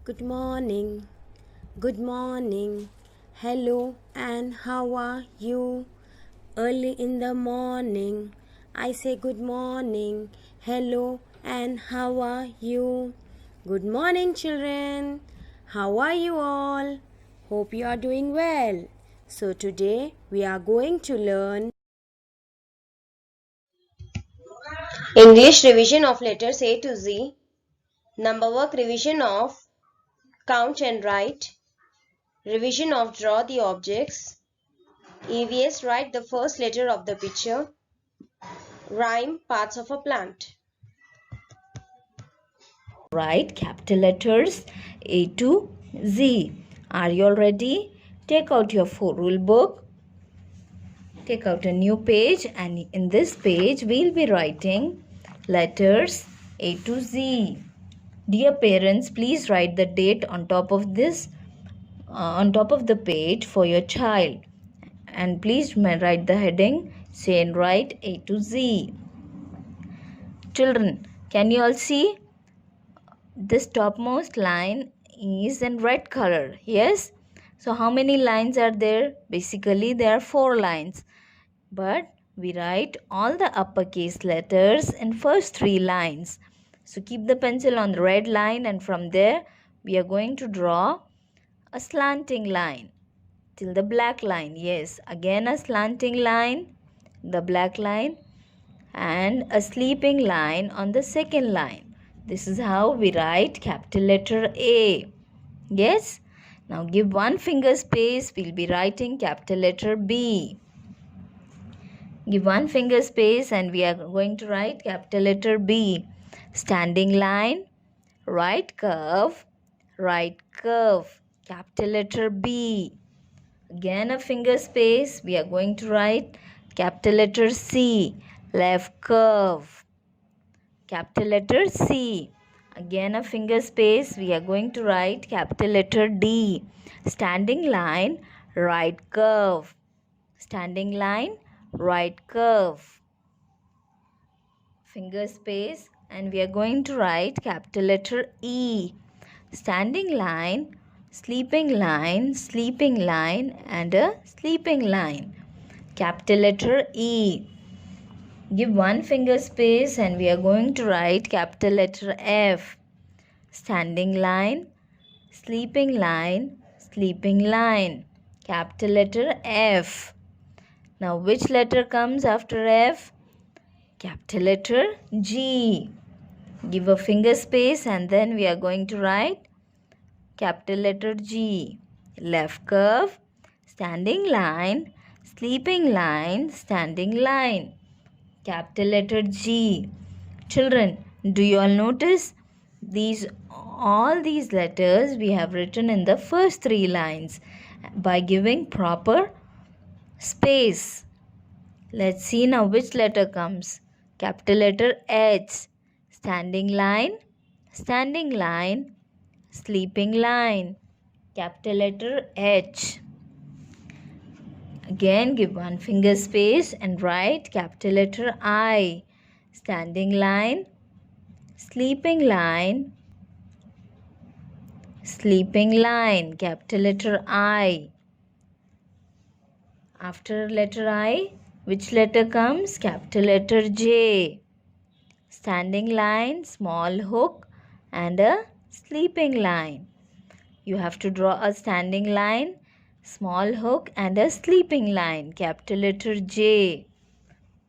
Good morning. Good morning. Hello and how are you? Early in the morning, I say good morning. Hello and how are you? Good morning, children. How are you all? Hope you are doing well. So, today we are going to learn English revision of letters A to Z, number work revision of count and write, revision of draw the objects, EVS write the first letter of the picture, rhyme parts of a plant. Write capital letters A to Z. Are you all ready? Take out your 4-rule book. Take out a new page, and in this page we'll be writing letters A to Z. Dear parents, please write the date on top of the page for your child, and please write the heading say and write A to Z. Children, can you all see? This topmost line is in red color. Yes? So how many lines are there? Basically there are 4 lines. But we write all the uppercase letters in first 3 lines. So keep the pencil on the red line, and from there we are going to draw a slanting line till the black line. Yes, again a slanting line, the black line, and a sleeping line on the second line. This is how we write capital letter A. Yes? Now give one finger space. We'll be writing capital letter B. Give one finger space and we are going to write capital letter B. Standing line, right curve, capital letter B. Again a finger space. We are going to write capital letter C. Left curve, capital letter C. Again a finger space. We are going to write capital letter D. Standing line, right curve. Standing line, right curve. Finger space, and we are going to write capital letter E. Standing line, sleeping line, and a sleeping line. Capital letter E. Give one finger space and we are going to write capital letter F. Standing line, sleeping line, capital letter F. Now which letter comes after F? Capital letter G. Give a finger space and then we are going to write capital letter G. Left curve, standing line, standing line. Capital letter G. Children, do you all notice all these letters we have written in the first 3 lines by giving proper space. Let's see now which letter comes. Capital letter H. Standing line, sleeping line. Capital letter H. Again give one finger space and write capital letter I. Standing line, sleeping line, capital letter I. After letter I, which letter comes? Capital letter J. Standing line, small hook, and a sleeping line. You have to draw a standing line, small hook, and a sleeping line. Capital letter J.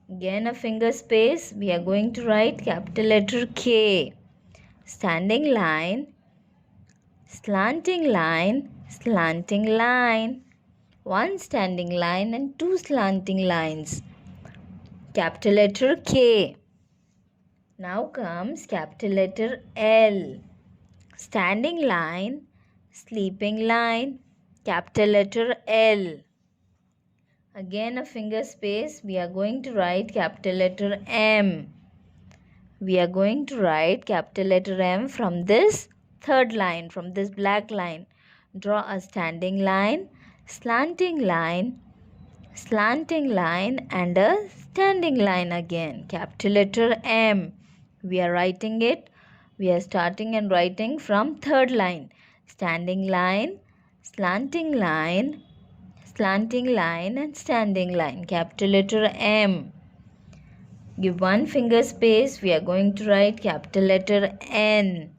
Again a finger space. We are going to write capital letter K. Standing line, slanting line, one standing line and 2 slanting lines. Capital letter K. Now comes capital letter L. Standing line, sleeping line, capital letter L. Again a finger space. We are going to write capital letter M. We are going to write capital letter M from this third line, from this black line. Draw a standing line, slanting line, and a standing line again. Capital letter M. We are writing it. We are starting and writing from third line. standing line, slanting line, slanting line and standing line. Capital letter M. Give one finger space. We are going to write capital letter N.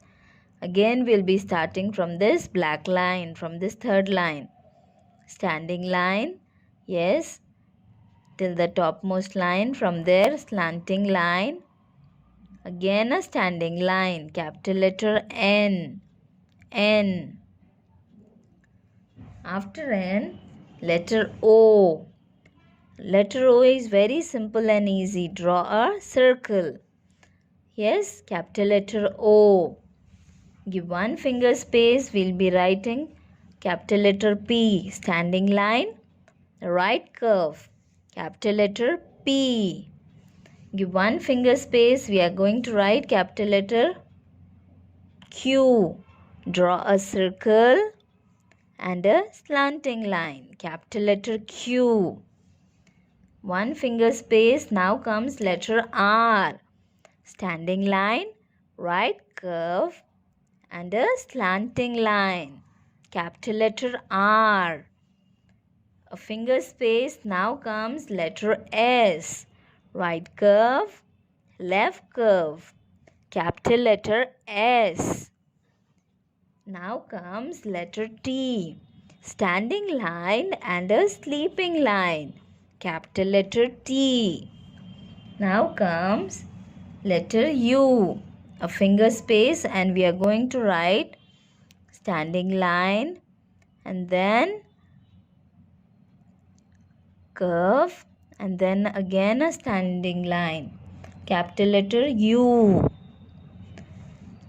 Again, we'll be starting from this black line, from this third line. Standing line, yes, till the topmost line. From there, slanting line. Again, a standing line. Capital letter N. N. After N, letter O. Letter O is very simple and easy. Draw a circle. Yes, capital letter O. Give one finger space. We'll be writing capital letter P. Standing line, right curve. Capital letter P. Give one finger space. We are going to write capital letter Q. Draw a circle and a slanting line. Capital letter Q. One finger space. Now comes letter R. Standing line, right curve and a slanting line. Capital letter R. A finger space. Now comes letter S. Right curve, left curve. Capital letter S. Now comes letter T. Standing line and a sleeping line. Capital letter T. Now comes letter U. A finger space and we are going to write standing line and then curve and then again a standing line. Capital letter U.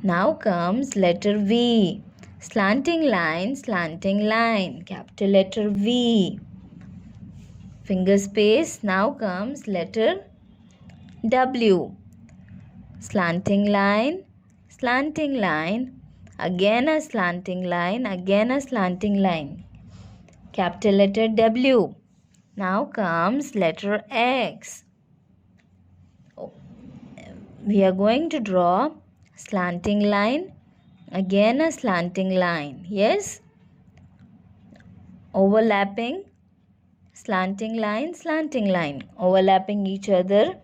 Now comes letter V. Slanting line, capital letter V. Finger space. Now comes letter W. Slanting line, again a slanting line, capital letter W. Now comes letter X. We are going to draw slanting line, again a slanting line. Yes, overlapping, slanting line, overlapping each other.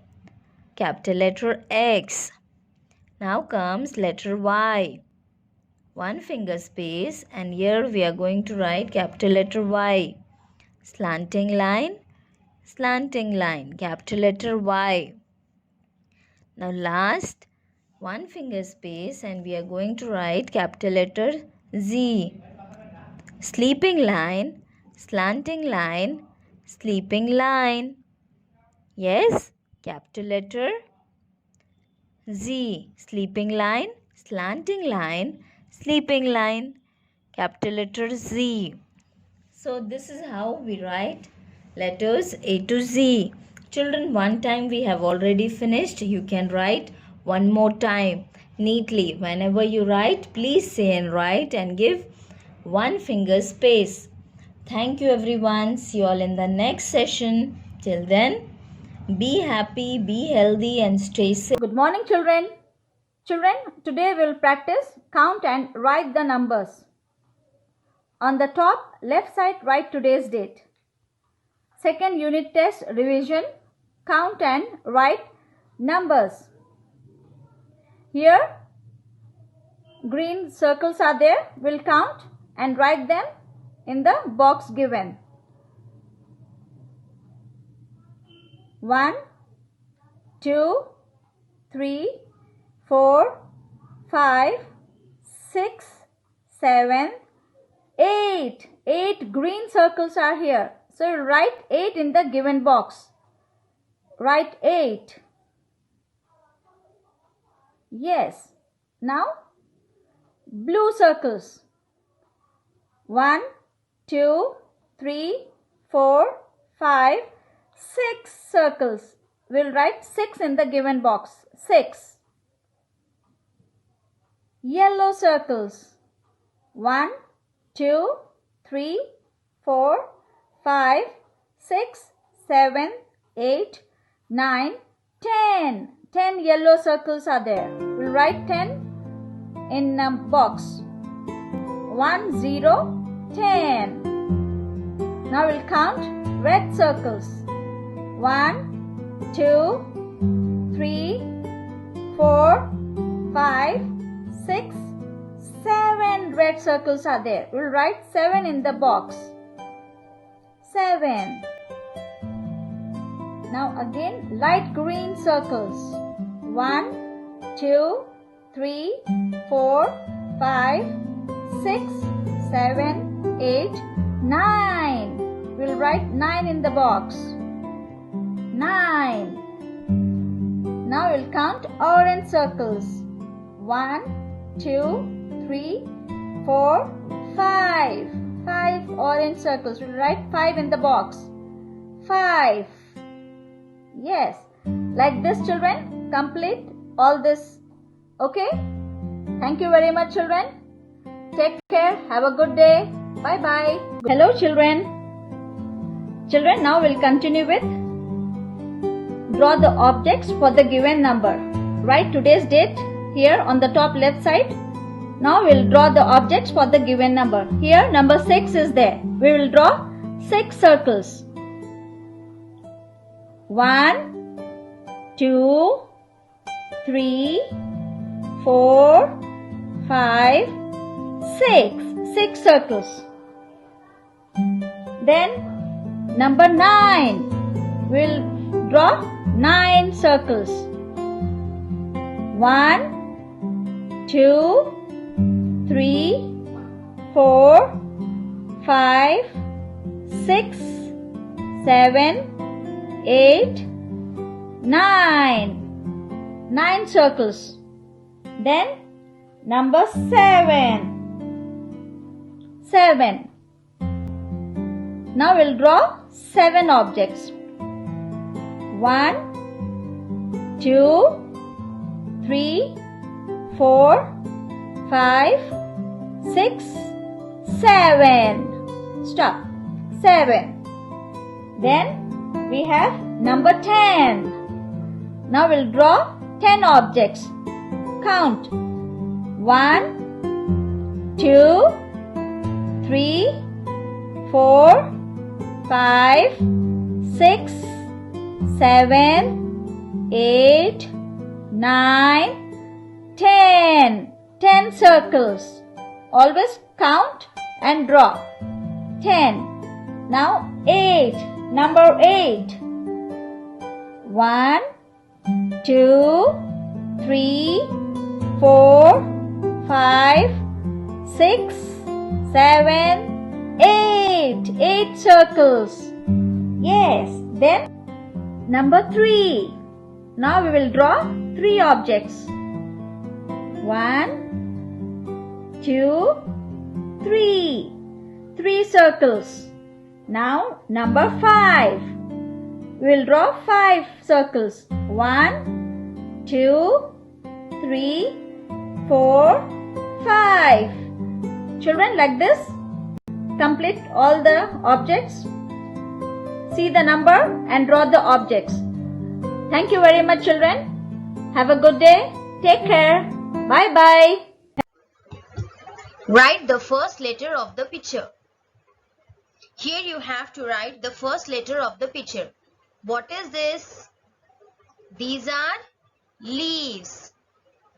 Capital letter X. Now comes letter Y. One finger space and here we are going to write capital letter Y. Slanting line, capital letter Y. Now last, one finger space and we are going to write capital letter Z. Sleeping line, slanting line, sleeping line. Yes, capital letter Z. Sleeping line, slanting line, sleeping line. Capital letter Z. So this is how we write letters A to Z. Children, one time we have already finished. You can write one more time neatly. Whenever you write, please say and write and give one finger space. Thank you everyone. See you all in the next session. Till then, be happy, be healthy and stay safe. Good morning children. Children, today we will practice count and write the numbers. On the top left side, write today's date. Second unit test revision, count and write numbers. Here green circles are there. We'll count and write them in the box given. 1, 2, 3, 4, 5, 6, 7, 8. 8 green circles are here. So write 8 in the given box. Write 8. Yes. Now blue circles. 1, 2, 3, 4, 5, 6 circles. We'll write 6 in the given box. 6. Yellow circles. 1, 2, 3, 4, 5, 6, 7, 8, 9, 10. 10 yellow circles are there. We'll write 10 in a box. 1, 0, 10. Now we'll count red circles. 1, 2, 3, 4, 5, 6, 7 red circles are there. We'll write 7 in the box. 7. Now again light green circles. 1, 2, 3, 4, 5, 6, 7, 8, 9. We'll write 9 in the box. 9. Now we'll count orange circles. 1, 2, 3, 4, 5. 5 orange circles. We'll write 5 in the box. 5. Yes. Like this, children. Complete all this. Okay? Thank you very much, children. Take care. Have a good day. Bye-bye. Hello, children. Children, now we'll continue with draw the objects for the given number. Write today's date here on the top left side. Now we'll draw the objects for the given number. Here number 6 is there. We will draw 6 circles. 1, 2, 3, 4, 5, 6. 6 circles. Then number 9. We'll draw 9 circles. 1, 2, 3, 4, 5, 6, 7, 8, 9. 9 circles. Then number 7. 7. Now we'll draw 7 objects. 1, 2, 3, 4, 5, 6, 7. Stop. 7. Then we have number 10. Now we'll draw 10 objects. Count. 1, 2, 3, 4, 5, 6, 7, 8, 9, 10. 10 circles. Always count and draw. 10. Now 8. Number 8. 1, 2, 3, 4, 5, 6, 7, 8. 8 circles. Yes. Then number 3. Now we will draw 3 objects. 1, 2, 3. 3 circles. Now number 5. We will draw 5 circles. 1, 2, 3, 4, 5. Children, like this, complete all the objects. See the number and draw the objects. Thank you very much, children. Have a good day. Take care. Bye-bye. Write the first letter of the picture. Here you have to write the first letter of the picture. What is this? These are leaves.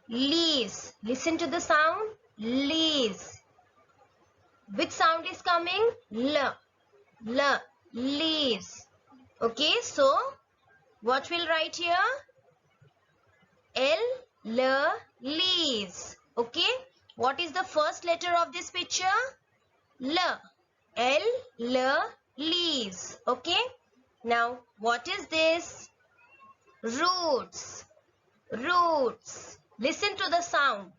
Leaves. Listen to the sound. Leaves. Which sound is coming? L. L. Leaves. Okay, so what we'll write here? L. L. Leaves. Okay. What is the first letter of this picture? L. L. L. Leaves. Okay. Now, what is this? Roots. Roots. Listen to the sound.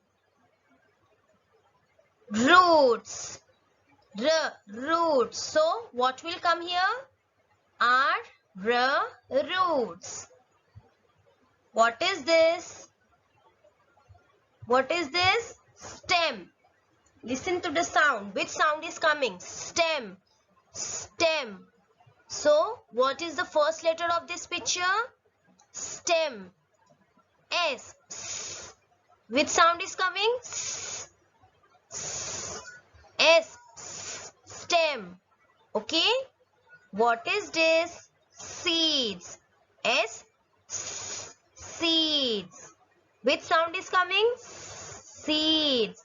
Roots. R. Roots. So, what will come here? R. R. Roots. What is this? What is this? Stem. Listen to the sound. Which sound is coming? Stem. Stem. So, what is the first letter of this picture? Stem. S. S. Which sound is coming? S. S. stem. Okay? What is this? Seeds. Seeds. Which sound is coming? Seeds.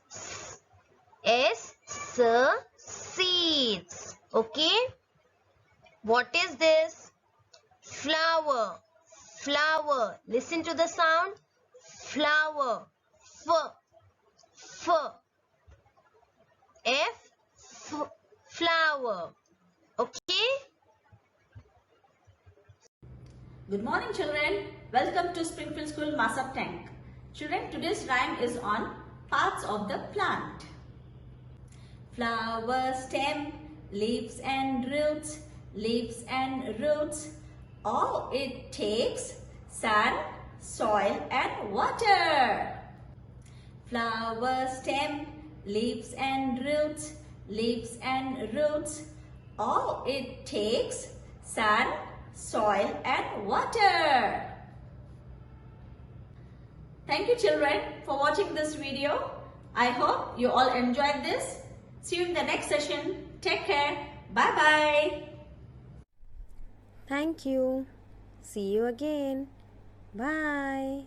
Seeds. Okay? What is this? Flower. Flower. Listen to the sound. Flower. Flower. Okay? Good morning, children. Welcome to Springfield School Massup Tank. Children, today's rhyme is on parts of the plant. Flower, stem, leaves and roots, all it takes sun, soil and water. Flower, stem, leaves and roots, all it takes sun, soil and water. Thank you, children, for watching this video. I hope you all enjoyed this. See you in the next session. Take care. Bye-bye. Thank you. See you again. Bye.